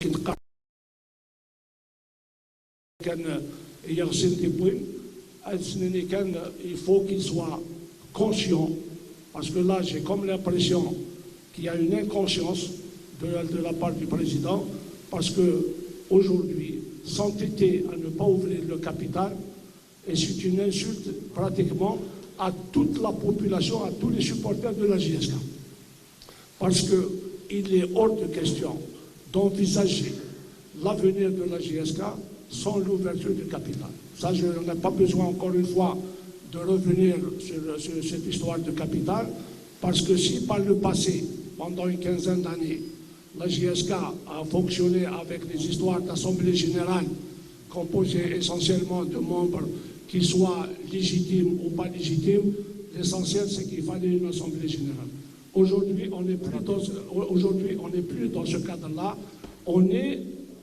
il faut qu'il soit conscient, parce que là j'ai comme l'impression qu'il y a une inconscience de la part du président, parce que aujourd'hui, s'entêter à ne pas ouvrir le capital, et c'est une insulte pratiquement à toute la population, à tous les supporters de la JSK. Parce qu'il est hors de question d'envisager l'avenir de la JSK sans l'ouverture du capital. Ça, je n'ai pas besoin encore une fois de revenir sur cette histoire de capital, parce que si par le passé, pendant une quinzaine d'années, la JSK a fonctionné avec des histoires d'assemblée générale composées essentiellement de membres qui soient légitimes ou pas légitimes, l'essentiel c'est qu'il fallait une assemblée générale. Aujourd'hui, on n'est plus dans ce cadre-là, on est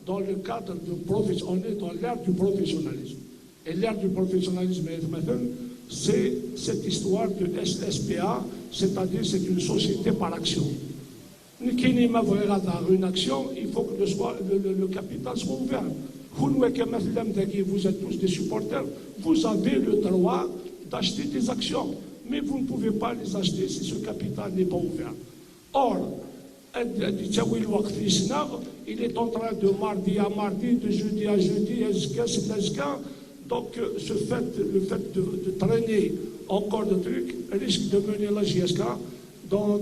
dans le cadre on est dans l'ère du professionnalisme. Et l'ère du professionnalisme, c'est cette histoire de SPA, c'est-à-dire c'est une société par action. Une action, il faut que le capital soit ouvert. Vous êtes tous des supporters, vous avez le droit d'acheter des actions, mais vous ne pouvez pas les acheter si ce capital n'est pas ouvert. Or, il est en train de mardi à mardi, de jeudi à jeudi, donc le fait de traîner encore de trucs risque de mener la JSK dans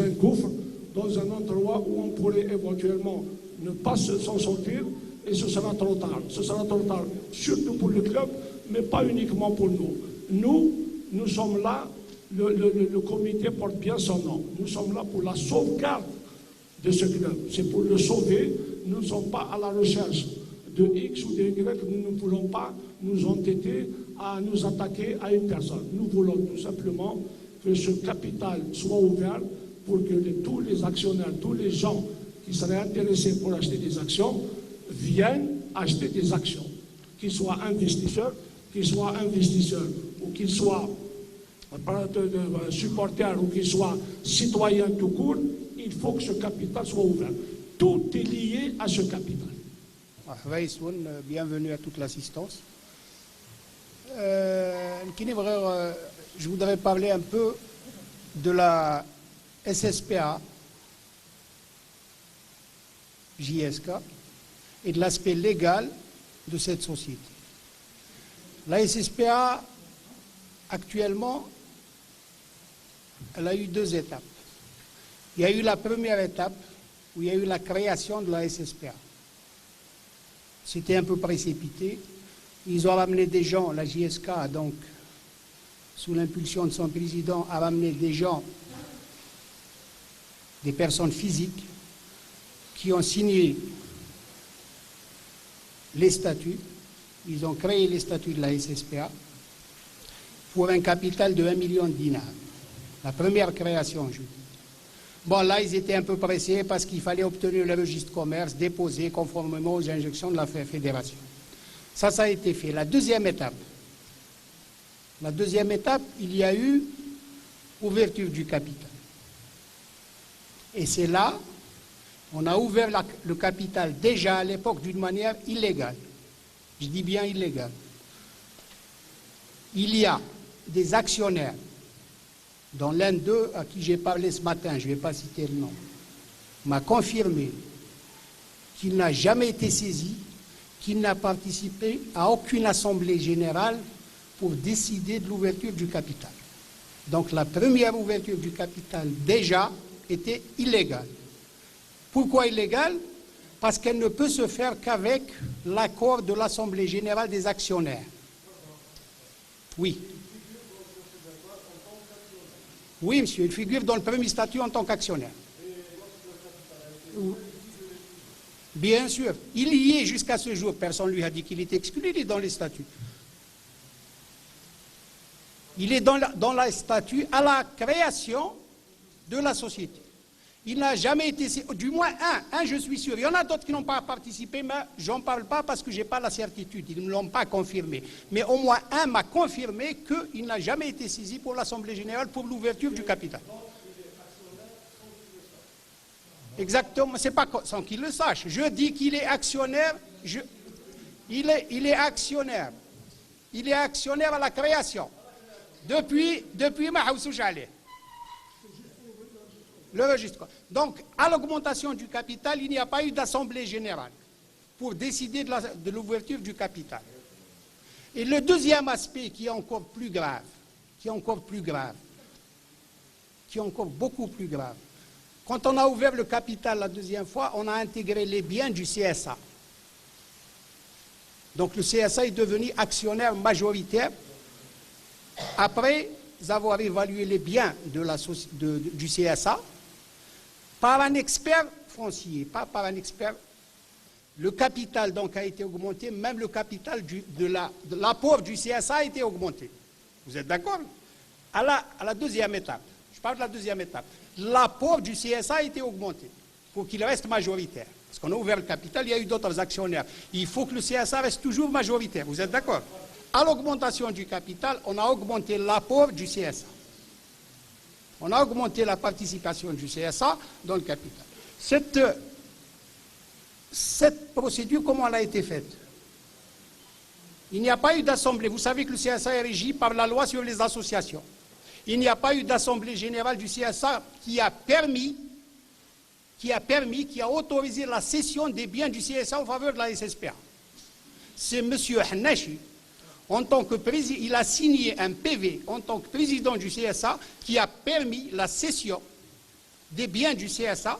un gouffre, dans un endroit où on pourrait éventuellement ne pas s'en sortir, et ce sera trop tard. Ce sera trop tard, surtout pour le club, mais pas uniquement pour nous. Nous sommes là, le comité porte bien son nom. Nous sommes là pour la sauvegarde de ce club. C'est pour le sauver. Nous ne sommes pas à la recherche de X ou de Y. Nous ne voulons pas nous entêter à nous attaquer à une personne. Nous voulons tout simplement que ce capital soit ouvert pour que tous les actionnaires, tous les gens qui seraient intéressés pour acheter des actions, viennent acheter des actions, qu'ils soient investisseurs ou qu'ils soient supporters ou qu'ils soient citoyens tout court, il faut que ce capital soit ouvert. Tout est lié à ce capital. Bienvenue à toute l'assistance. Je voudrais parler un peu de la SSPA, JSK, et de l'aspect légal de cette société. La SSPA, actuellement, elle a eu deux étapes. Il y a eu la première étape où il y a eu la création de la SSPA. C'était un peu précipité. Ils ont ramené des gens, la JSK, donc, sous l'impulsion de son président, a ramené des gens, des personnes physiques, qui ont signé les statuts. Ils ont créé les statuts de la SSPA pour un capital de 1 million de dinars. La première création, je dis. Bon, là, ils étaient un peu pressés parce qu'il fallait obtenir le registre de commerce déposé conformément aux injonctions de la fédération. Ça a été fait. La deuxième étape, il y a eu ouverture du capital. Et c'est là, on a ouvert le capital déjà à l'époque d'une manière illégale. Je dis bien illégale. Il y a des actionnaires, dont l'un d'eux à qui j'ai parlé ce matin, je ne vais pas citer le nom, m'a confirmé qu'il n'a jamais été saisi, qu'il n'a participé à aucune assemblée générale pour décider de l'ouverture du capital. Donc la première ouverture du capital déjà était illégale. Pourquoi illégale? Parce qu'elle ne peut se faire qu'avec l'accord de l'Assemblée générale des actionnaires. Oui. Oui, monsieur, il figure dans le premier statut en tant qu'actionnaire. Bien sûr. Il y est jusqu'à ce jour. Personne ne lui a dit qu'il était exclu, il est dans les statuts. Il est dans la statut à la création de la société. Il n'a jamais été, du moins un je suis sûr. Il y en a d'autres qui n'ont pas participé, mais je n'en parle pas parce que je n'ai pas la certitude. Ils ne l'ont pas confirmé. Mais au moins un m'a confirmé qu'il n'a jamais été saisi pour l'Assemblée générale pour l'ouverture du capital. Exactement, c'est pas sans qu'il le sache. Je dis qu'il est actionnaire, il est actionnaire. Il est actionnaire à la création. Depuis Mahoussoujale. Le registre. Donc, à l'augmentation du capital, il n'y a pas eu d'assemblée générale pour décider de l'ouverture du capital. Et le deuxième aspect qui est encore plus grave, qui est encore beaucoup plus grave, quand on a ouvert le capital la deuxième fois, on a intégré les biens du CSA. Donc le CSA est devenu actionnaire majoritaire après avoir évalué les biens du CSA par un expert foncier, pas par un expert. Le capital donc a été augmenté, même le capital de l'apport du CSA a été augmenté. Vous êtes d'accord? À la deuxième étape, je parle de la deuxième étape, l'apport du CSA a été augmenté pour qu'il reste majoritaire. Parce qu'on a ouvert le capital, il y a eu d'autres actionnaires. Il faut que le CSA reste toujours majoritaire, vous êtes d'accord? À l'augmentation du capital, on a augmenté l'apport du CSA. On a augmenté la participation du CSA dans le capital. Cette procédure, comment elle a été faite? Il n'y a pas eu d'assemblée. Vous savez que le CSA est régi par la loi sur les associations. Il n'y a pas eu d'assemblée générale du CSA qui a autorisé la cession des biens du CSA en faveur de la SSPA. C'est M. Hannachi, en tant que président, il a signé un PV en tant que président du CSA qui a permis la cession des biens du CSA,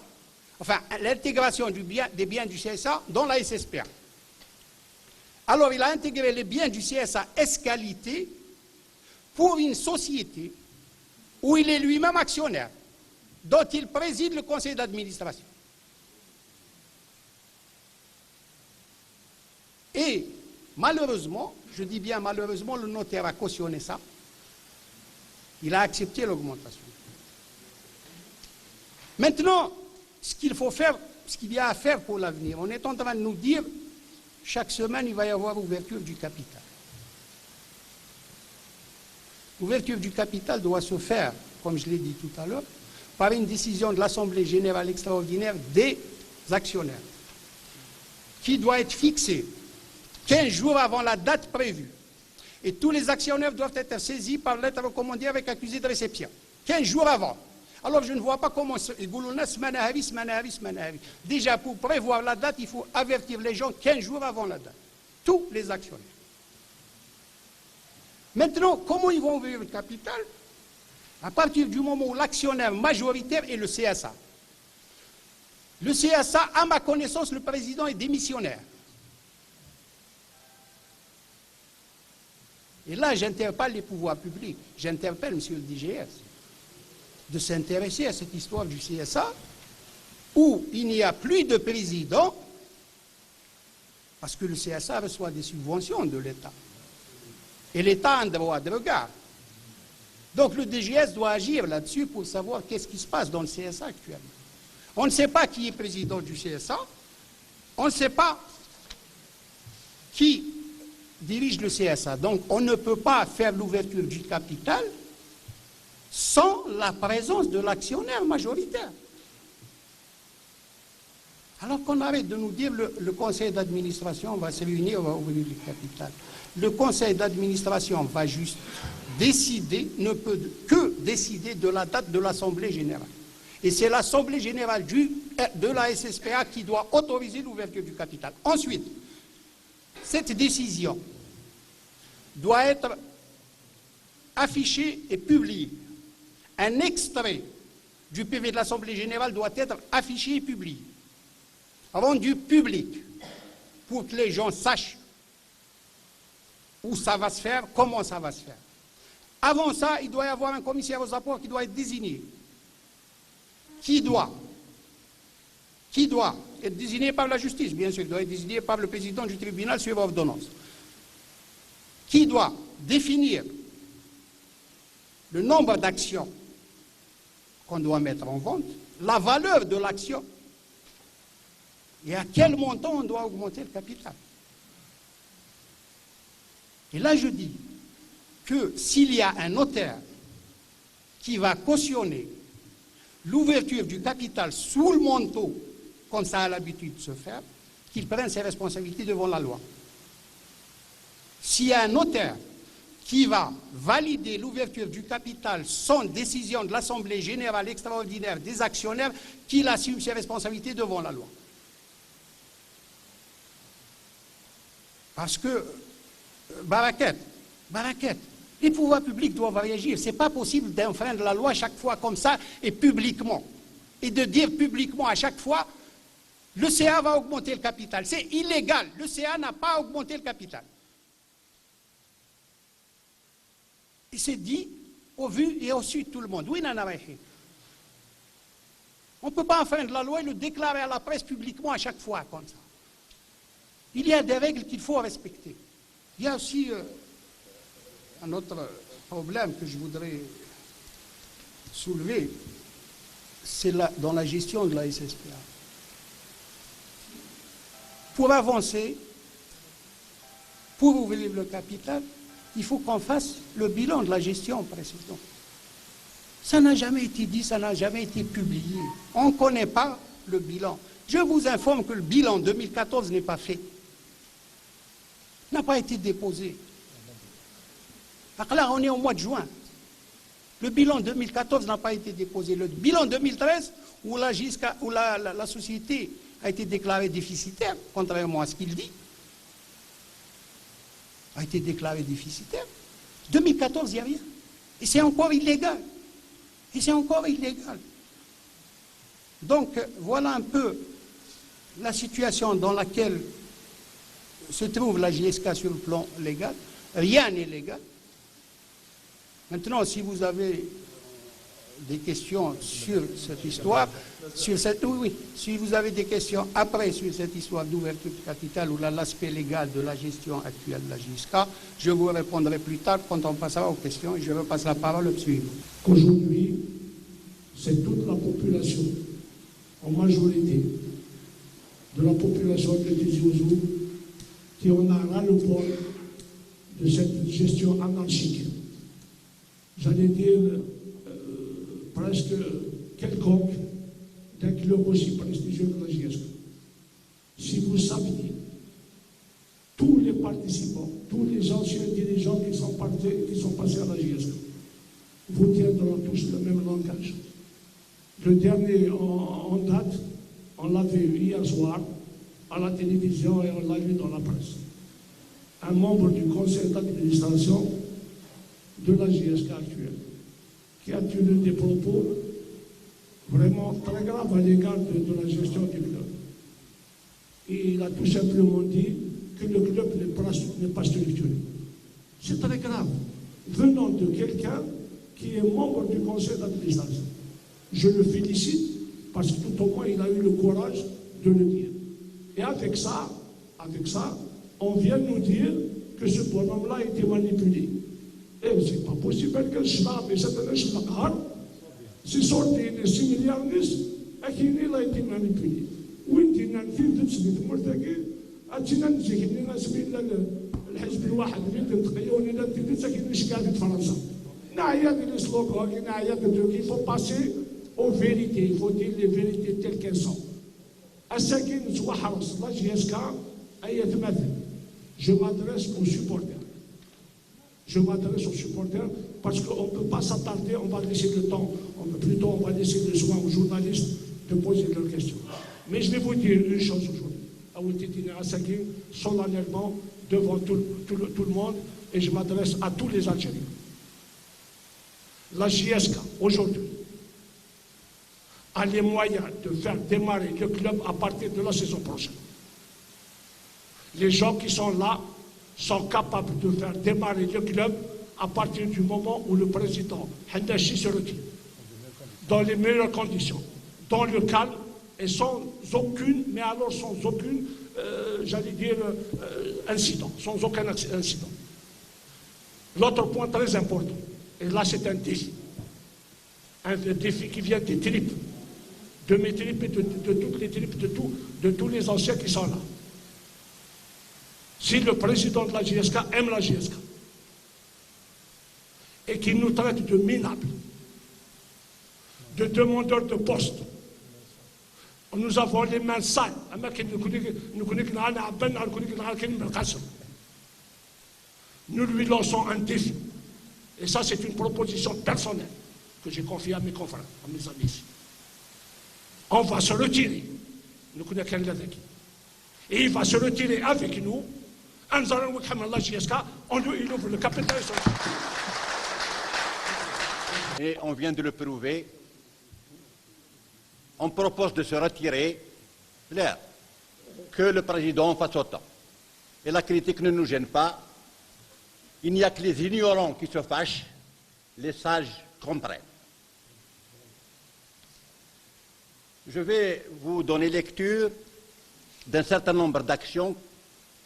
enfin l'intégration des biens du CSA dans la SSPA. Alors il a intégré les biens du CSA S-Qualité pour une société où il est lui-même actionnaire, dont il préside le conseil d'administration. Et malheureusement, je dis bien malheureusement, le notaire a cautionné ça. Il a accepté l'augmentation. Maintenant, ce qu'il faut faire, ce qu'il y a à faire pour l'avenir, on est en train de nous dire, chaque semaine, il va y avoir ouverture du capital. L'ouverture du capital doit se faire, comme je l'ai dit tout à l'heure, par une décision de l'Assemblée générale extraordinaire des actionnaires, qui doit être fixée 15 jours avant la date prévue. Et tous les actionnaires doivent être saisis par lettre recommandée avec accusé de réception. 15 jours avant. Alors je ne vois pas comment... Déjà, pour prévoir la date, il faut avertir les gens 15 jours avant la date. Tous les actionnaires. Maintenant, comment ils vont ouvrir le capital? À partir du moment où l'actionnaire majoritaire est le CSA. Le CSA, à ma connaissance, le président est démissionnaire. Et là, j'interpelle les pouvoirs publics, j'interpelle M. le DGS, de s'intéresser à cette histoire du CSA, où il n'y a plus de président, parce que le CSA reçoit des subventions de l'État. Et l'État a un droit de regard. Donc le DGS doit agir là-dessus pour savoir qu'est-ce qui se passe dans le CSA actuellement. On ne sait pas qui est président du CSA, on ne sait pas qui dirige le CSA. Donc on ne peut pas faire l'ouverture du capital sans la présence de l'actionnaire majoritaire. Alors qu'on arrête de nous dire le conseil d'administration va se réunir, va ouvrir le capital. Le conseil d'administration va juste décider, ne peut que décider de la date de l'Assemblée générale. Et c'est l'Assemblée générale de la SSPA qui doit autoriser l'ouverture du capital. Ensuite, cette décision doit être affichée et publiée. Un extrait du PV de l'Assemblée générale doit être affiché et publié, rendu public, pour que les gens sachent où ça va se faire, comment ça va se faire. Avant ça, il doit y avoir un commissaire aux apports qui doit être désigné. Qui doit être désigné par la justice, bien sûr, il doit être désigné par le président du tribunal sur ordonnance. Qui doit définir le nombre d'actions qu'on doit mettre en vente, la valeur de l'action, et à quel montant on doit augmenter le capital. Et là, je dis que s'il y a un notaire qui va cautionner l'ouverture du capital sous le manteau, comme ça a l'habitude de se faire, qu'il prenne ses responsabilités devant la loi. S'il y a un notaire qui va valider l'ouverture du capital sans décision de l'Assemblée générale extraordinaire des actionnaires, qu'il assume ses responsabilités devant la loi. Parce que, Baraket, les pouvoirs publics doivent réagir. Ce n'est pas possible d'enfreindre la loi chaque fois comme ça et publiquement. Et de dire publiquement à chaque fois, le CA va augmenter le capital. C'est illégal. Le CA n'a pas augmenté le capital. Et c'est dit au vu et au su de tout le monde. Oui, on ne peut pas enfreindre la loi et le déclarer à la presse publiquement à chaque fois comme ça. Il y a des règles qu'il faut respecter. Il y a aussi un autre problème que je voudrais soulever, c'est dans la gestion de la SSPA. Pour avancer, pour ouvrir le capital, il faut qu'on fasse le bilan de la gestion précédente. Ça n'a jamais été dit, ça n'a jamais été publié. On ne connaît pas le bilan. Je vous informe que le bilan 2014 n'est pas fait. N'a pas été déposé. Alors là, on est au mois de juin. Le bilan 2014 n'a pas été déposé. Le bilan 2013, où la société a été déclarée déficitaire, contrairement à ce qu'il dit, a été déclaré déficitaire. 2014, il n'y a rien. Et c'est encore illégal. Donc, voilà un peu la situation dans laquelle se trouve la JSK sur le plan légal. Rien n'est légal. Maintenant, si vous avez des questions sur cette histoire, si vous avez des questions après sur cette histoire d'ouverture de capital ou l'aspect légal de la gestion actuelle de la JSK, je vous répondrai plus tard quand on passera aux questions et je repasse la parole au suivant. Aujourd'hui, c'est toute la population, en majorité, de la population de Tizi Ouzou, qui en a ras-le-bol de cette gestion anarchique. J'allais dire presque quelconque d'un club aussi prestigieux que la JSK. Si vous saviez, tous les participants, tous les anciens dirigeants qui sont passés à la JSK, vous tiendront tous le même langage. Le dernier en date, on l'a vu hier soir à la télévision et on l'a vu dans la presse. Un membre du conseil d'administration de la JSK actuelle, qui a tenu des propos vraiment très graves à l'égard de la gestion du club. Et il a tout simplement dit que le club n'est pas structuré. C'est très grave, venant de quelqu'un qui est membre du conseil d'administration. Je le félicite parce que tout au moins il a eu le courage de le dire. Et avec ça, on vient nous dire que ce bonhomme-là a été manipulé. Et c'est pas possible que le Shlab et cette année c'est sorti les 6 milliards et qu'il a été manipulé. وانت نفيد تسميت مرتكي اتينا نجي لنا سمينا الحزب الواحد اللي تنتقيوني لا تدي ساكن شكاده فرنسا. نعيا لي سلوغان نعيا il faut passer aux vérités, il faut dire les vérités telles qu'elles sont. الساكن سوا حرص لا JSK اي مثل. Je m'adresse aux supporters parce qu'on ne peut pas s'attarder, on va laisser le temps, on va laisser le soin aux journalistes de poser leurs questions. Mais je vais vous dire une chose aujourd'hui, à Outetine Assakin, solennellement, devant tout le monde, et je m'adresse à tous les Algériens. La JSK, aujourd'hui, a les moyens de faire démarrer le club à partir de la saison prochaine. Les gens qui sont là sont capables de faire démarrer le club à partir du moment où le président Hendachi se retire, dans les meilleures conditions, dans le calme et sans aucun incident, sans aucun incident. L'autre point très important, et là c'est un défi qui vient des tripes, de mes tripes et de toutes les tripes, de tous les anciens qui sont là. Si le président de la JSK aime la JSK et qu'il nous traite de minables, de demandeurs de poste. Nous avons les mains sales. Nous lui lançons un défi. Et ça, c'est une proposition personnelle que j'ai confiée à mes confrères, à mes amis ici. On va se retirer. Nous connaissons et il va se retirer avec nous. On lui ouvre le capital. Et on vient de le prouver. On propose de se retirer, que le président fasse autant. Et la critique ne nous gêne pas. Il n'y a que les ignorants qui se fâchent, les sages comprennent. Je vais vous donner lecture d'un certain nombre d'actions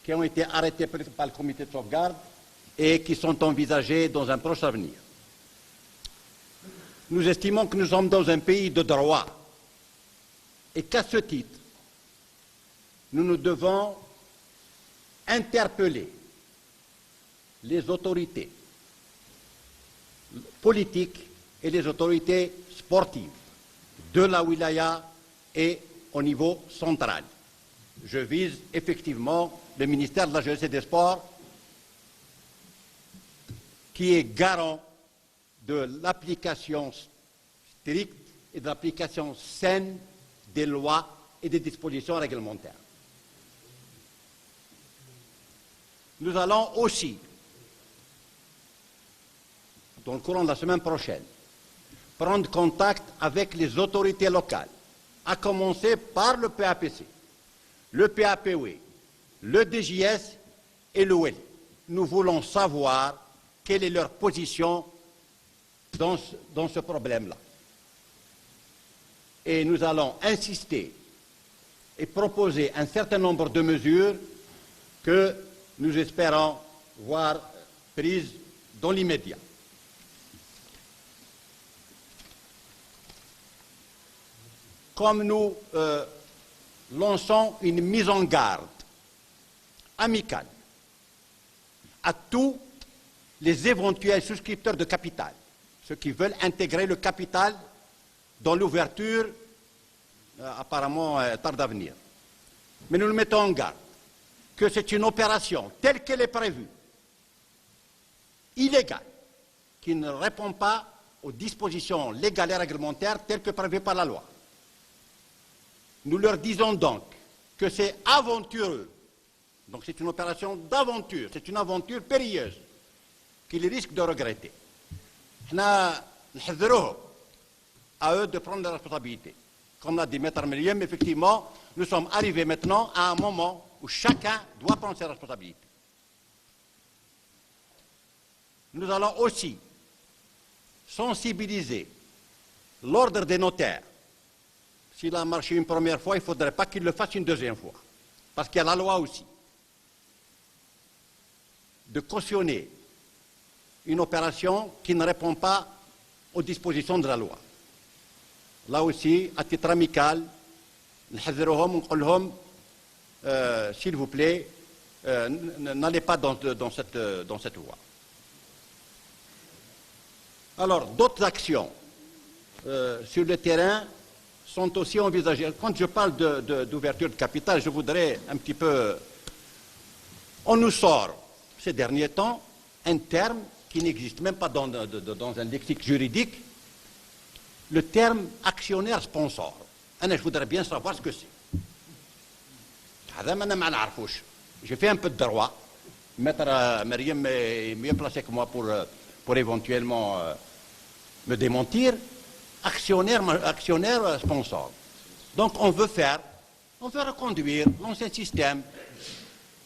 qui ont été arrêtées par le comité de sauvegarde et qui sont envisagées dans un proche avenir. Nous estimons que nous sommes dans un pays de droit et qu'à ce titre, nous devons interpeller les autorités politiques et les autorités sportives de la wilaya et au niveau central. Je vise effectivement le ministère de la Jeunesse et des Sports qui est garant de l'application stricte et de l'application saine des lois et des dispositions réglementaires. Nous allons aussi, dans le courant de la semaine prochaine, prendre contact avec les autorités locales, à commencer par le PAPC, le PAPW, le DJS et l'OL. Nous voulons savoir quelle est leur position dans ce problème-là. Et nous allons insister et proposer un certain nombre de mesures que nous espérons voir prises dans l'immédiat. Comme nous lançons une mise en garde amicale à tous les éventuels souscripteurs de capital, ceux qui veulent intégrer le capital dans l'ouverture apparemment tarde à venir. Mais nous nous mettons en garde que c'est une opération telle qu'elle est prévue, illégale, qui ne répond pas aux dispositions légales et réglementaires telles que prévues par la loi. Nous leur disons donc que c'est aventureux, donc c'est une opération d'aventure, c'est une aventure périlleuse, qu'ils risquent de regretter. À eux de prendre leurs responsabilités. Comme l'a dit Maître Meriem, effectivement, nous sommes arrivés maintenant à un moment où chacun doit prendre ses responsabilités. Nous allons aussi sensibiliser l'ordre des notaires. S'il a marché une première fois, il ne faudrait pas qu'il le fasse une deuxième fois. Parce qu'il y a la loi aussi. De cautionner une opération qui ne répond pas aux dispositions de la loi. Là aussi, à titre amical, s'il vous plaît, n'allez pas dans cette voie. Alors, d'autres actions sur le terrain sont aussi envisagées. Quand je parle d'ouverture de capital, je voudrais un petit peu... On nous sort, ces derniers temps, un terme qui n'existe même pas dans un lexique juridique, le terme actionnaire sponsor. Je voudrais bien savoir ce que c'est. J'ai fait un peu de droit. Maître Meriem est mieux placé que moi pour éventuellement me démentir. Actionnaire sponsor. Donc on veut reconduire l'ancien système.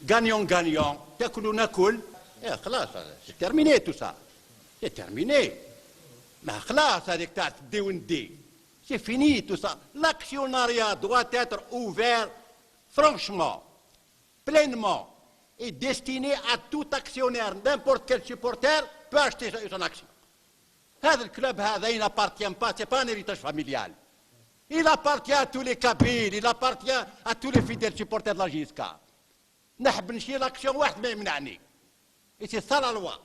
Gagnant-gagnant. C'est terminé tout ça. C'est terminé. C'est fini tout ça. L'actionnariat doit être ouvert franchement, pleinement et destiné à tout actionnaire. N'importe quel supporter peut acheter son action. Le club il n'appartient pas, ce n'est pas un héritage familial. Il appartient à tous les Kabyles, il appartient à tous les fidèles supporters de la JSK. Et c'est ça la loi.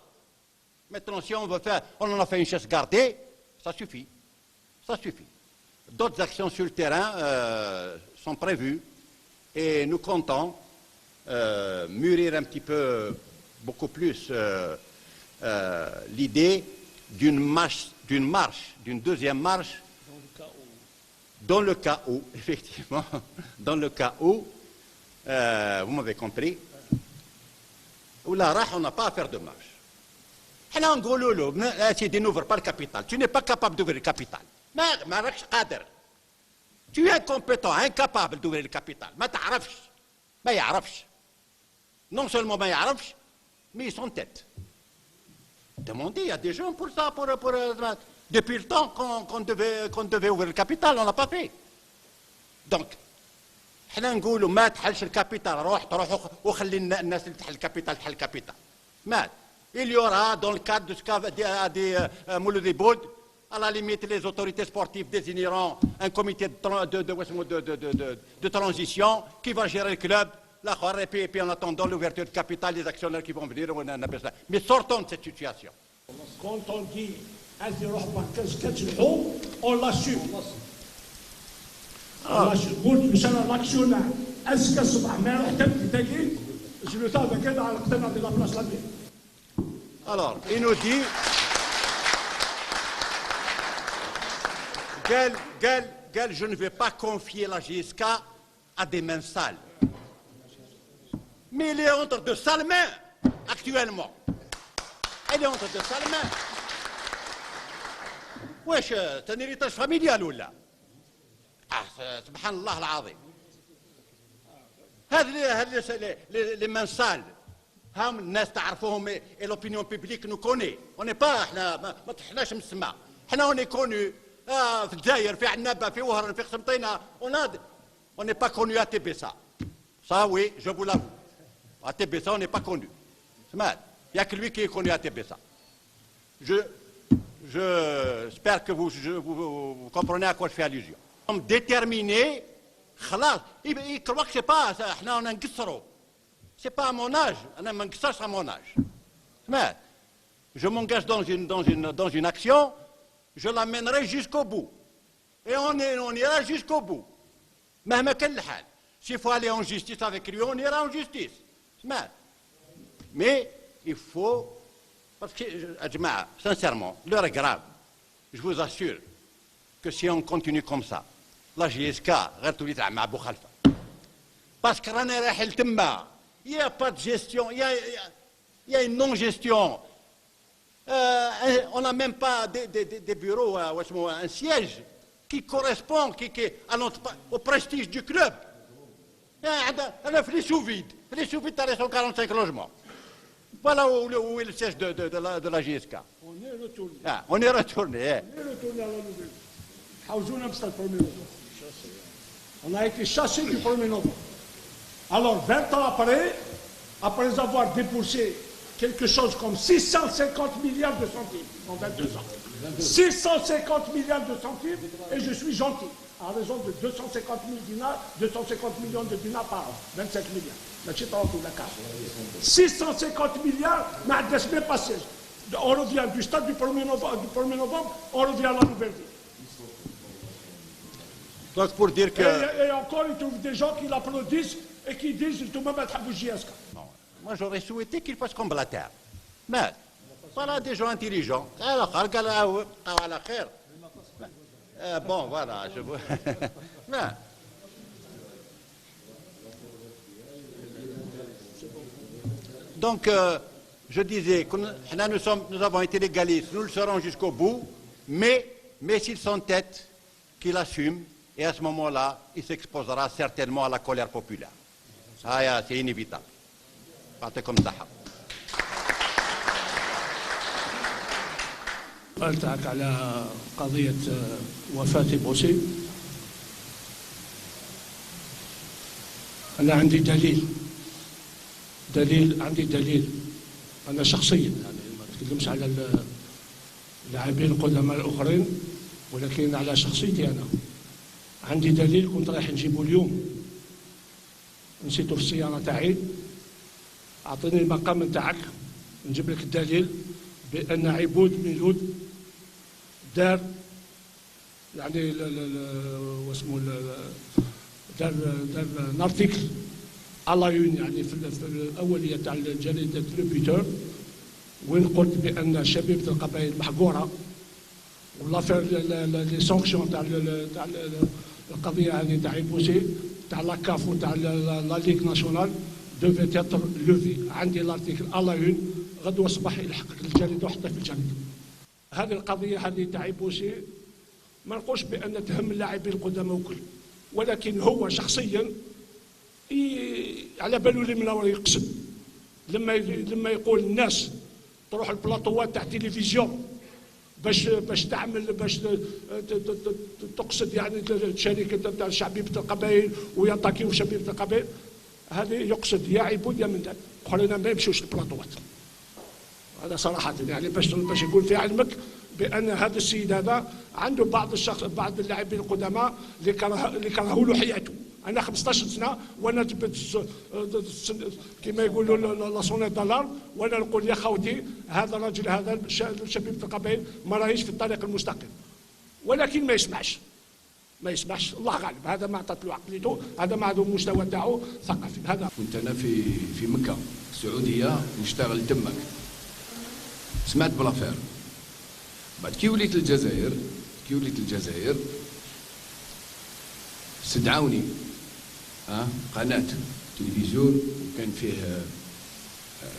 Maintenant, si on veut faire, on en a fait une chasse gardée, ça suffit. Ça suffit. D'autres actions sur le terrain sont prévues et nous comptons mûrir un petit peu, beaucoup plus, l'idée d'une deuxième marche, dans le cas où, effectivement, dans le cas où, vous m'avez compris, où là, on n'a pas à faire de marche. حنا نقولوا له سيدي n'ouvre pas le capital. Tu n'es pas capable d'ouvrir le capital. ما راكش قادر. Tu es incompétent, incapable d'ouvrir le capital. ما تعرفش. ما يعرفش. Non seulement ما يعرفش, mais ils sont en tête. Demandez, il y a des gens pour ça, depuis le temps qu'on devait ouvrir le capital, on l'a pas fait. Donc, حنا نقولوا ما تحلش الكابيتال تروح وخلي الناس اللي تحل الكابيتال تحل الكابيتال. مات. Il y aura, dans le cadre de ce qu'a dit Mouloud Iboud, à la limite, les autorités sportives désigneront un comité de transition qui va gérer le club. Et puis en attendant l'ouverture de capital, les actionnaires qui vont venir. Mais sortons de cette situation. Quand on dit on l'assume. L'actionnaire, est-ce que ce je le savais que dans de la place là-bas. Alors, il nous dit, Gaël, je ne vais pas confier la GSK à des mains sales. Mais il est entre de sales mains, actuellement. Il est entre de sales mains. Wesh, c'est un héritage familial ou là? Subhanallah al-Azim. Les mains sales. هم الناس تعرفوهم et l'opinion publique nous connaît. On n'est pas احنا ما طحناش من السماء. احنا on est connu في الجزائر في عنابه في وهران في قسنطينه on n'est pas connu à TBSA. Ça oui, je vous l'avoue. À TBSA on n'est pas connu. سمعت. Il y a que lui qui est connu à TBSA. J'espère que vous comprenez à quoi je fais allusion. Nous sommes déterminés. خلاص. Il croit que c'est pas احنا on نقصروا. C'est pas à mon âge, ça à mon âge. Mais je m'engage dans une action, je l'amènerai jusqu'au bout. Et on ira jusqu'au bout. Même quel hal. S'il faut aller en justice avec lui, on ira en justice. Mais il faut, parce que, sincèrement, l'heure est grave. Je vous assure que si on continue comme ça, la GSK, parce que Rana Rahel Temma, il n'y a pas de gestion, il y a une non-gestion. On n'a même pas des bureaux, un siège qui correspond au prestige du club. On a fait les sous-vides. Les sous-vides, tu as 145 logements. Voilà où est le siège de la GSK. On est retourné. On est retourné. On est retourné à la nouvelle. On a été chassé du 1er novembre. Alors, 20 ans après avoir déboursé quelque chose comme 650 milliards de centimes en 22 ans. 650 milliards de centimes et je suis gentil, à raison de 250 000 dinars, 250 millions de dinars par an, 25 milliards. 650 milliards, mais à des passé. On revient du stade du 1er novembre, on revient à la nouvelle ville. Donc pour dire que... Et encore, il trouve des gens qui l'applaudissent et qui disent tout le monde va à JSK. Moi, j'aurais souhaité qu'il fasse comme Blatter. Mais, voilà des gens intelligents. Alors, bon, voilà, je vous... Donc, je disais que nous avons été légalistes, nous le serons jusqu'au bout, mais s'ils sont tête, qu'ils assument, et à ce moment-là, il s'exposera certainement à la colère populaire. Ça, c'est inévitable. يعطيكم الصحة. سألتك على قضية وفاة بوسي. أنا عندي دليل أنا شخصيا يعني ما أتكلمش على اللاعبين القدماء الآخرين ولكن على شخصيتي أنا. عندي دليل كنت رايح نجيبه اليوم نسيته في السيارة تاعي. أعطيني المقام نتاعك نجيب لك الدليل بأن عبود ميلود دار يعني واسمه دار نارتيكل على يون، يعني في الاوليه تاع جريده لوبيتور، وين قلت بان شبيبه القبائل محقوره، والافير لي سانكسيون تاع القضيه هذه تاع بوسي تاع لا كاف وتاع لا ليغ ناسيونال دوفي تيتر لوفي. عندي لارتيكل على يون غدوه الصباح يلحق الجريده وحتى في الجريده. هذه القضيه هذه تاع بوسي ما نقولش بان تهم اللاعبين القدامى وكل، ولكن هو شخصيا على باله من وين يقصد. لما يقول الناس تروح البلاطوات تاع التلفزيون باش تعمل باش تقصد يعني الشركه تاع شعبيه القبائل ويطاكيو شعبيه القبائل، هذا يقصد يا عبود يا من ذاك، اخرين ما يمشوش البلاطوات. هذا صراحه يعني باش يقول في علمك بان هذا السيد هذا عنده بعض اللاعبين القدماء اللي كرهوا له حياته. انا 15 سنه وانا كما يقولوا لا سونيت دالارم، وانا نقول يا خوتي هذا الرجل هذا شبيبه القبائل ما راهيش في الطريق المستقيم، ولكن ما يسمعش الله غالب. هذا ما عطات له عقليته، هذا ما عنده المستوى تاعو ثقافي. هذا كنت انا في مكه السعوديه نشتغل تمك، سمعت بلافير. بعد كي وليت الجزائر استدعوني قناه تلفزيون وكان فيه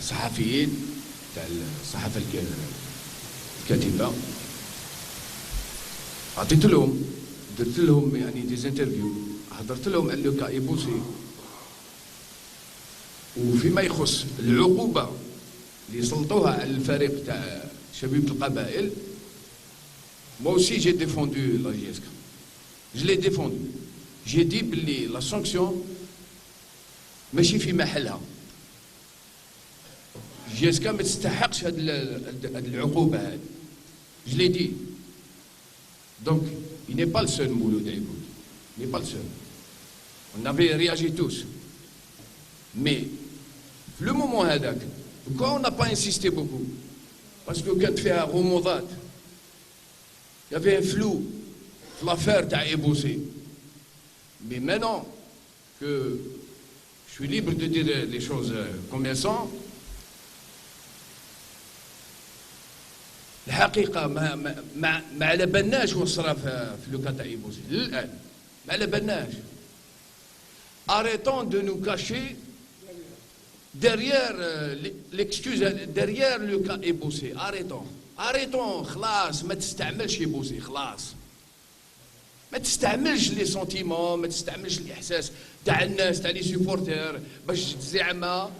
صحفيين تاع الصحافه الكاتبه، عطيت لهم درت لهم يعني ديزانترفيو، هضرت لهم على لوكا ايبوسي وفيما يخص العقوبه اللي سلطوها على الفريق تاع شبيبه القبائل. Moi aussi j'ai défendu la JSK. Je l'ai défendu. J'ai dit بلي لا سانكسيون ماشي في محلها. JSK ما تستحقش هاد العقوبه هذه. Je l'ai dit. Donc il n'est pas le seul Mouloud Aïboud. Il n'est pas le seul. On avait réagi tous. Mais le moment هذاك pourquoi on n'a pas insisté beaucoup? Parce que كانت فيها غموضات. Il y avait un flou dans l'affaire تاع Eboussi. Mais maintenant que je suis libre de dire les choses comme elles sont, الحقيقة ما على بالناش واش صرا في لوكا تاع Eboussi للآن، ما على بالناش. Arrêtons de nous cacher derrière l'excuse, derrière le cas Eboussi. Arrêtons خلاص، ما تستعملش Eboussi خلاص، ما تستعملش لي سونتيمون، ما تستعملش الاحساس تاع الناس تاع لي سيبورتير باش زعما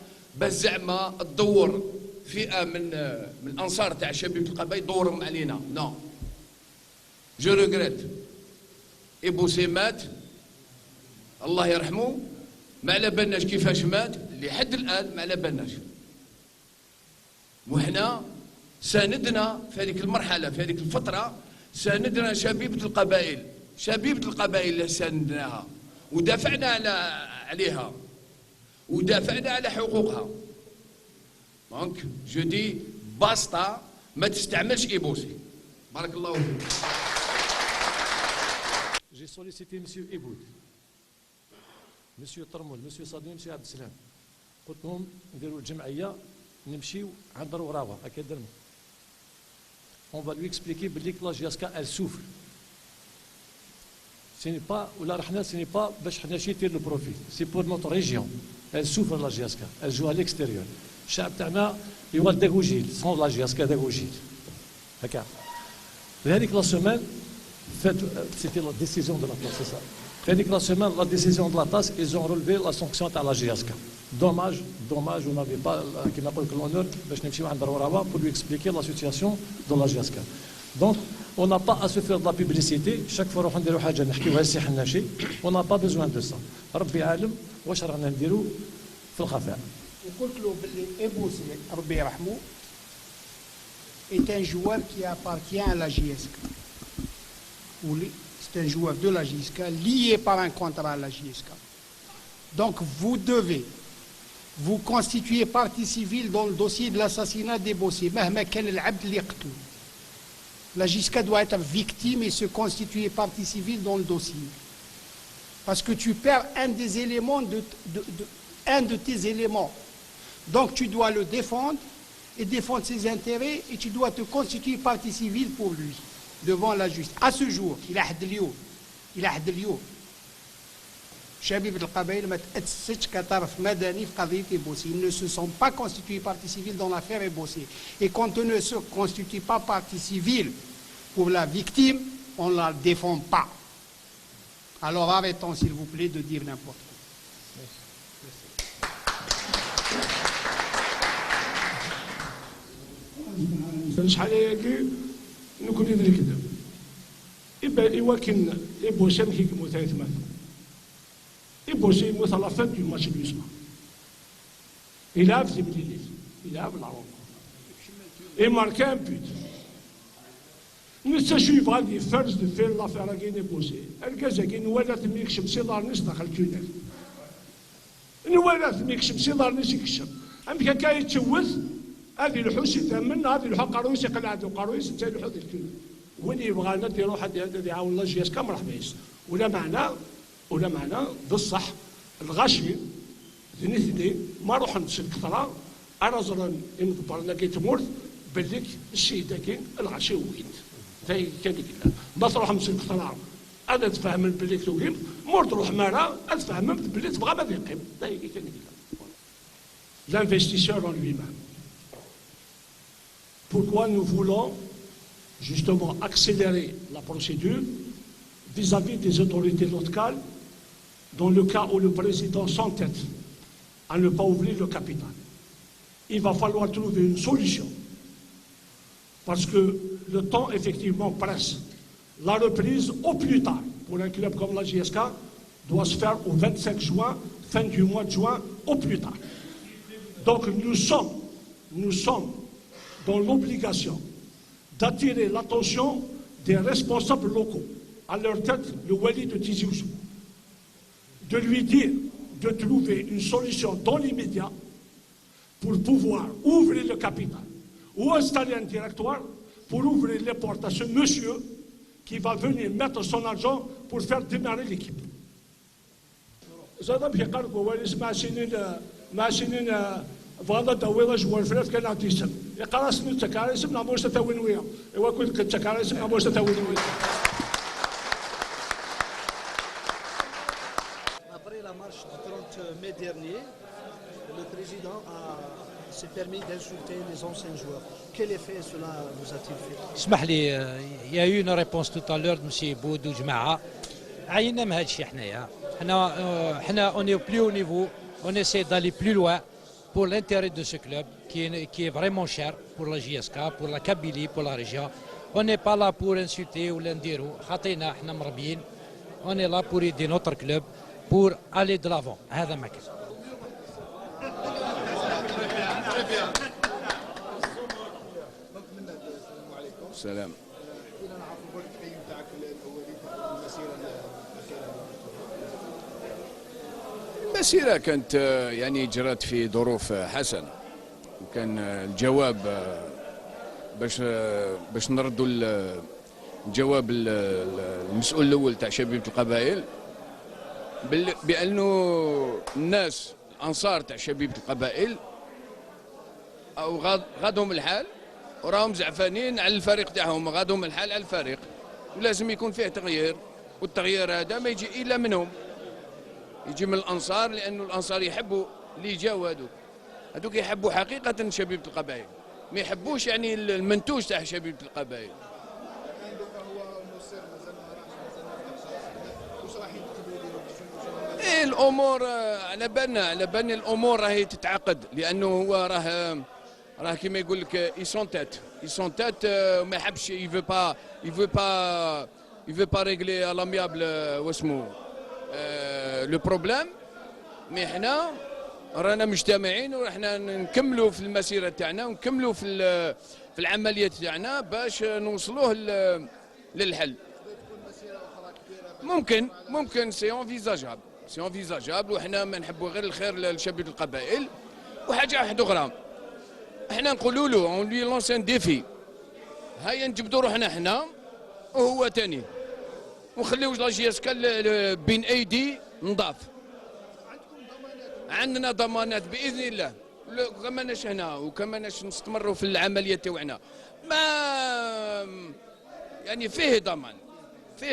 تدور فئه من الانصار تاع شبيبه القبائل دورهم علينا. نو جو ريغريت Eboussi مات الله يرحمه، ما على بالناش كيفاش مات لحد الان، ما على بالناش. وحنا ساندنا في هذيك المرحله في هذيك الفتره، ساندنا شبيبه القبائل اللي ساندناها ودافعنا عليها ودافعنا على حقوقها. دونك جو دي باستا، ما تستعملش Eboussi. بارك الله فيك. J'ai sollicité M. Eboud, M. طرمول، M. صديق، M. عبد السلام. قلت لهم نديروا الجمعيه نمشيو عند الوراوه هكا درنا. On va lui expliquer que la JSK elle souffre. Ce n'est pas ou la rahna, ce n'est pas باش حنا شي تير لو بروفيت، c'est pour notre région. Elle souffre la JSK, elle joue à l'extérieur. الشعب تاعنا يولد داكوجيل، sans la JSK داكوجيل. هكا. هذيك لا سيمين c'était la décision de la TAS, c'est ça. هذيك لا سيمين la décision de la TAS, ils ont relevé la sanction تاع la JSK. Dommage, on n'avait pas qui n'a pas eu l'honneur باش نمشيو عند الوراوه pour lui expliquer la situation de la JSK. Donc on n'a pas à se faire de la publicité. Chaque fois نروحو نديرو حاجه نحكيوها سي حنا شي. On n'a pas besoin de ça. ربي عالم واش رانا نديرو في الخفاء. وقلت له باللي Eboussi ربي يرحمه est un joueur qui appartient à la JSK. C'est un joueur de la JSK lié par un contrat à la JSK. Donc vous devez vous constituer partie civile dans le dossier de l'assassinat d'Eboussi مهما كان العبد اللي قتلو. La JISCA doit être victime et se constituer partie civile dans le dossier. Parce que tu perds un des éléments un de tes éléments. Donc tu dois le défendre et défendre ses intérêts et tu dois te constituer partie civile pour lui, devant la justice. À ce jour, il a حد اليوم شباب القبائل ما تأسسش كطرف مدني في قضية إبوسي. Ils ne se sont pas constitués partie civile dans l'affaire Ebossé. Et quand on ne se constitue pas partie civile pour la victime, on ne la défend pas. Alors arrêtons s'il vous plaît de dire n'importe quoi. شحال هاكي نقول لي الكذب يبان إواكن إبوسي ماشي يموت ثلاث إبوسي يموت على فان دو ماتش دو سما il a fait des il a la rencontre et marqué un but. نتا شوف غادي فرز دو فير لافير كاين إبوسي الكازاكي نوالات ملي يكشف سي دارنيس داخل تونس نوالات ملي يكشف سي دارنيس يكشف أم كان كايتشوث هذه الحوس يتأمن هذه الحو قرويس يقلع عندو قرويس نتا الحو ديال تونس وين يبغى ندير يروح هذا يعاون لا جي اس كا مرحبا يس ولا معنا بصح الغاشي ذنيثني ما روح نسلك ثرا انا زران نكبر لقيت مورث بليك الشيء كاين الغاشي وين ثاي كان كذا ما تروح نسلك ثرا انا تفهم بليك توقيم مورث روح مارا اتفهم بلي تبغى ما يقيم ثاي كان كذا l'investisseur en lui-même. Pourquoi nous voulons justement accélérer la procédure vis-à-vis des autorités locales dans le cas où le président s'entête à ne pas ouvrir le capital. Il va falloir trouver une solution parce que le temps effectivement presse. La reprise au plus tard pour un club comme la JSK doit se faire au 25 juin, fin du mois de juin, au plus tard. Donc nous sommes dans l'obligation d'attirer l'attention des responsables locaux, à leur tête le Wali de Tizi Ouzou, de lui dire de trouver une solution dans l'immédiat pour pouvoir ouvrir le capital ou installer un directoire pour ouvrir les portes à ce monsieur qui va venir mettre son argent pour faire démarrer l'équipe. فغادا داويلا جوار فرات كان عندي اسم يقرا سنو تكارا اسم ناموش تاوينويا ايوا كنت تكارا اسم ناموش تاوينويا. Après la marche du 30 mai dernier, le président s'est permis d'insulter les anciens joueurs. Quel effet cela vous a-t-il fait? اسمح لي يا eu une réponse tout à l'heure de monsieur بود وجماعه عينا من هذا الشيء حنايا حنا on est au plus haut niveau, on essaie d'aller plus loin pour l'intérêt de ce club qui est vraiment cher pour la JSK, pour la Kabylie, pour la région. On n'est pas là pour insulter ou l'indiro. On est là pour aider notre club, pour aller de l'avant. هذا ما كان. سلام. المسيرة كانت يعني جرت في ظروف حسنة وكان الجواب باش نردوا الجواب المسؤول الأول تاع شبيبة القبائل بأنه الناس الأنصار تاع شبيبة القبائل أو غادهم الحال وراهم زعفانين على الفريق تاعهم غادهم الحال على الفريق ولازم يكون فيه تغيير والتغيير هذا ما يجي إلا منهم يجي من الانصار لانه الانصار يحبوا اللي جاوا هذوك يحبوا حقيقه شبيبه القبائل ما يحبوش يعني المنتوج تاع شبيبه القبائل. ايه الامور على بالنا الامور راهي تتعقد لانه هو راه كيما يقول لك يسونتات ما يحبش يفو با ريغلي على لاميابل واسمو لو بروبليم مي حنا رانا مجتمعين وراحنا نكملوا في المسيره تاعنا ونكملوا في العمليات تاعنا باش نوصلوه للحل. ممكن سي انفيزاجابل وحنا ما نحبوا غير الخير لشبيبه القبائل. وحاجه واحده اخرى احنا نقولوا له اون لي لونس ان ديفي هيا نجبدوا روحنا حنا وهو تاني، ونخليو لا جي اس كا بين ايدي نضاف. عندنا ضمانات باذن الله، كماناش هنا وكماناش نستمروا في العمليه تاعنا، ما يعني فيه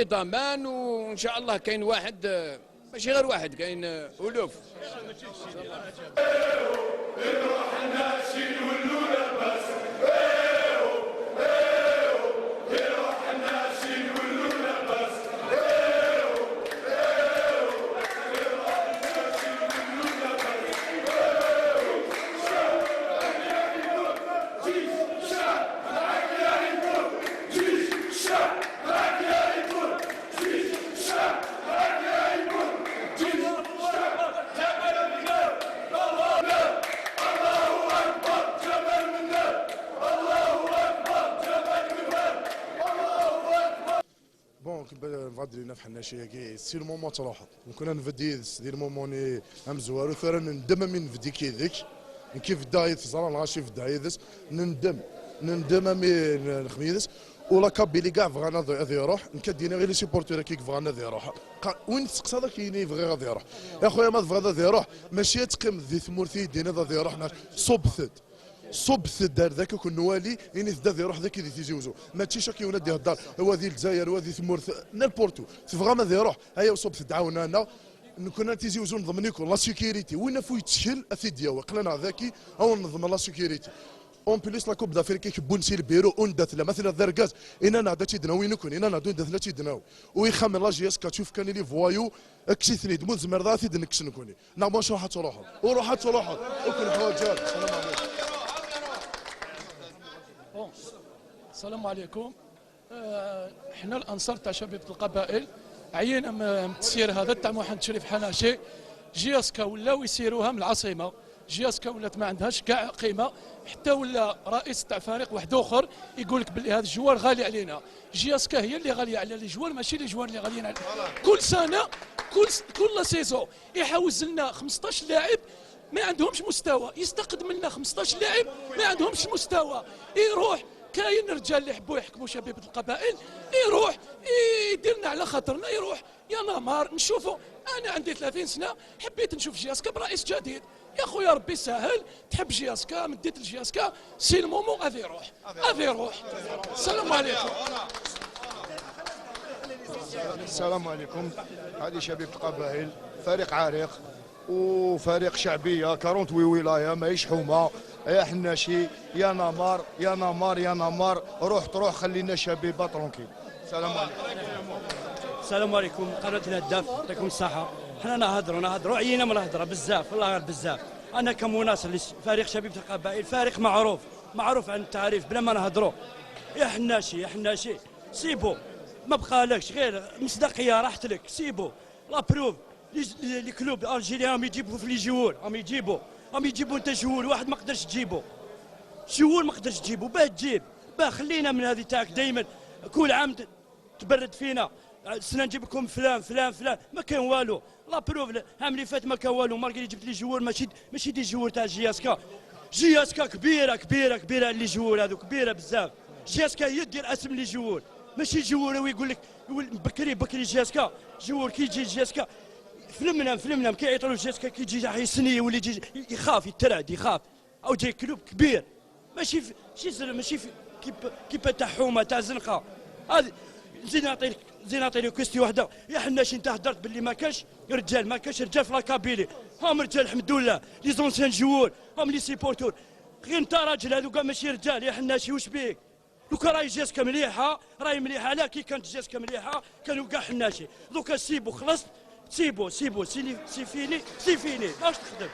ضمان وان شاء الله كاين واحد، ماشي غير واحد، كاين الوف. نفضل لنا في حناشيه كي سي المومون تروح وكنا نفدي دي الموموني ام زوارو ثرا ندم من فدي كيديك كيف دايت في زران غاشي في دايدس ندم من خميدس ولا كابي لي كاع فغانا ذي يروح نكدينا غير لي سيبورتور كيك فغانا ذي يروح وين تسقسا ذاك كايني فغي غادي يروح يا خويا ما فغا ذي يروح ماشي تقيم ذي ثمورتي دينا ذي يروح صبث الدار ذاك كون نوالي اني ذا يروح ذاك اللي تيزوزو ما تيشا كي ولاد يهضر هو ذي الجزائر وهذه ثمورث نالبورتو تفغا ما ذي يروح هيا صبث دعاونا لنا كنا تيزوزو نضمنيكم لا سيكيوريتي وين فو يتشكل اثيديا قلنا ذاكي او نضمن لا سيكيوريتي اون بليس لا كوب دافريكا كبون سي البيرو اون دات مثلا ذركاز انا نعدا تيدناو وين يكون انا نعدو دات تيدناو ويخمن لا جي اس كتشوف كان لي فوايو اكسيثني دمون زمر ذاتي دنكس نكوني نعم واش راح تروحوا وكل حواجات السلام عليكم. السلام عليكم. احنا الانصار تاع شباب القبائل عينا من التسيير هذا تاع محمد شريف حناشي جياسكا ولاو يسيروها من العاصمه، جياسكا ولات ما عندهاش كاع قيمه، حتى ولا رئيس تاع فريق واحد اخر يقول لك باللي هذا الجوار غالي علينا، جياسكا هي اللي غاليه على لي جوار ماشي لي جوار اللي غاليين علينا. كل سنه كل سيزون يحوز لنا 15 لاعب ما عندهمش مستوى، يستقدم لنا 15 لاعب ما عندهمش مستوى، يروح كاين رجال اللي يحبوا يحكموا شباب القبائل يروح يديرنا على خاطرنا، يروح يا نمار نشوفوا. انا عندي 30 سنه حبيت نشوف جياسكا برئيس جديد، يا خويا ربي يسهل، تحب جياسكا مديت لجياسكا سي المومون غادي يروح. السلام عليكم. السلام عليكم. هذه شباب القبائل فريق عريق وفريق شعبيه 48 ولايه ماهيش حومه، يا حناشي يا نمار روح خلينا شبيبه ترونكيل. السلام عليكم. السلام عليكم. قناه الهداف يعطيكم الصحه. حنا نهضروا عيينا من الهضره بزاف والله غير بزاف. انا كمناصر لفريق شبيبه القبائل فريق معروف عن التعريف بلا ما نهضروا. يا حناشي سيبو ما بقالكش غير مصداقيه راحت لك، سيبو لا بروف لي كلوب الجيريان راهم يجيبوا في لي جوول، راهم يجيبوا انت جوول واحد ما قدرش تجيبو، باه تجيب خلينا من هذه تاعك دائما كل عام تبرد فينا، السنه نجيب لكم فلان ما كان والو، لا بروف العام اللي فات ما كان والو، مالكي جبت لي جوول ماشي دي جوول تاع جياسكا كبيره لي جوول هذو كبيره بزاف، جياسكا هي دير اسم لي جوول ماشي جوول ويقول لك بكري جياسكا جوول كي يجي جياسكا فلمنا كي يعيطوا له جيسكا كي يجي راح يسني ولا يجي يخاف يترعد او جاي كلوب كبير ماشي كيف تاع حومه تاع زنقه. هذه زين نعطيك كوستي وحده. يا حناشي انت هدرت باللي ما كاش رجال في لاكابيلي، هم رجال الحمد لله لي زونسيان جوور هم لي سيبورتور، غير انت راجل هذو كاع ماشي رجال. يا حناشي واش بيك؟ دوكا راهي جيسكا مليحه لا كي كانت جيسكا مليحه كانوا كاع حناشي، دوكا سيبو خلصت سيبو سي فيني واش تخدم.